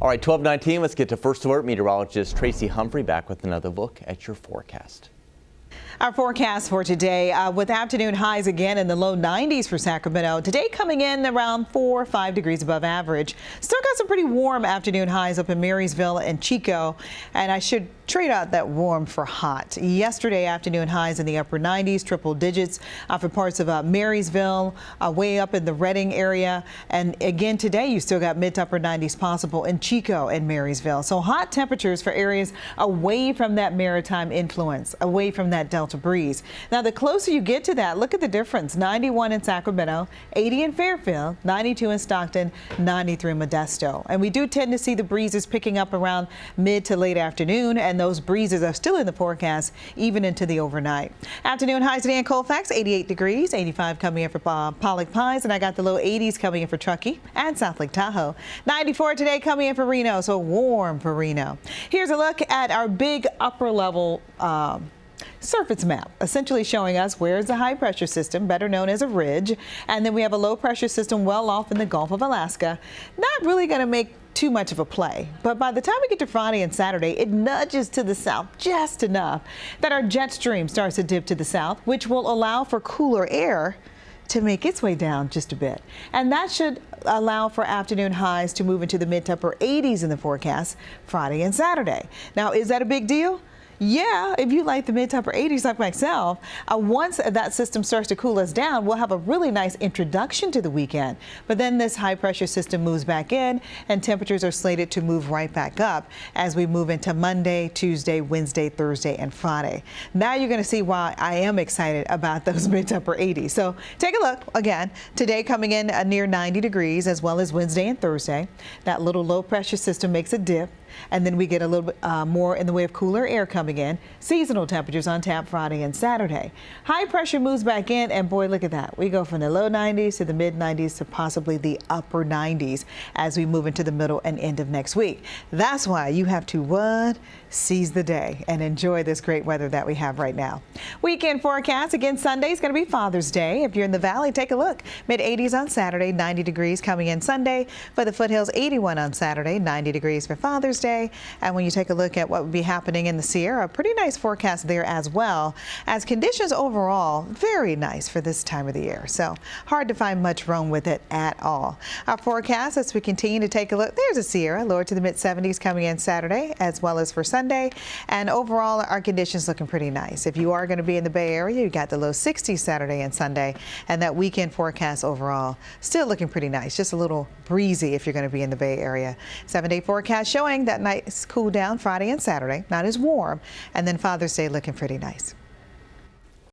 All right, 12:19. Let's get to First Alert. Meteorologist Tracy Humphrey back with another look at your forecast. Our forecast for today with afternoon highs again in the low 90s for Sacramento. Today coming in around 4 or 5 degrees above average. Still got some pretty warm afternoon highs up in Marysville and Chico. And I should trade out that warm for hot. Yesterday afternoon highs in the upper 90s, triple digits for parts of Marysville, way up in the Redding area. And again today you still got mid to upper 90s possible in Chico and Marysville. So hot temperatures for areas away from that maritime influence, away from that Delta breeze. Now the closer you get to that, look at the difference. 91 in Sacramento, 80 in Fairfield, 92 in Stockton, 93 in Modesto. And we do tend to see the breezes picking up around mid to late afternoon, and those breezes are still in the forecast even into the overnight. Afternoon highs today in Colfax, 88 degrees, 85 coming in for Pollock Pines, and I got the low 80s coming in for Truckee and South Lake Tahoe. 94 today coming in for Reno, so warm for Reno. Here's a look at our big upper level surface map, essentially showing us where's the high pressure system, better known as a ridge, and then we have a low pressure system well off in the Gulf of Alaska. Not really going to make too much of a play, but by the time we get to Friday and Saturday, it nudges to the south just enough that our jet stream starts to dip to the south, which will allow for cooler air to make its way down just a bit. And that should allow for afternoon highs to move into the mid to upper 80s in the forecast Friday and Saturday. Now, is that a big deal? Yeah, if you like the mid to upper 80s like myself, once that system starts to cool us down, we'll have a really nice introduction to the weekend. But then this high pressure system moves back in and temperatures are slated to move right back up as we move into Monday, Tuesday, Wednesday, Thursday, and Friday. Now you're going to see why I am excited about those mid to upper 80s. So take a look again. Today coming in near 90 degrees as well as Wednesday and Thursday. That little low pressure system makes a dip. And then we get a little bit more in the way of cooler air coming in. Seasonal temperatures on tap Friday and Saturday. High pressure moves back in, and boy, look at that. We go from the low 90s to the mid 90s to possibly the upper 90s as we move into the middle and end of next week. That's why you have to what? Seize the day and enjoy this great weather that we have right now. Weekend forecast again. Sunday is going to be Father's Day. If you're in the valley, take a look. Mid 80s on Saturday, 90 degrees coming in Sunday. For the foothills, 81 on Saturday, 90 degrees for Father's Day. And when you take a look at what would be happening in the Sierra, a pretty nice forecast there as well, as conditions overall very nice for this time of the year. So hard to find much wrong with it at all. Our forecast as we continue to take a look, there's a Sierra lower to the mid 70s coming in Saturday as well as for Sunday. And overall our conditions looking pretty nice. If you are going to be in the Bay Area, you got the low 60s Saturday and Sunday, and that weekend forecast overall still looking pretty nice. Just a little breezy if you're going to be in the Bay Area. 7-day forecast showing that nice cool down Friday and Saturday, not as warm, and then Father's Day looking pretty nice.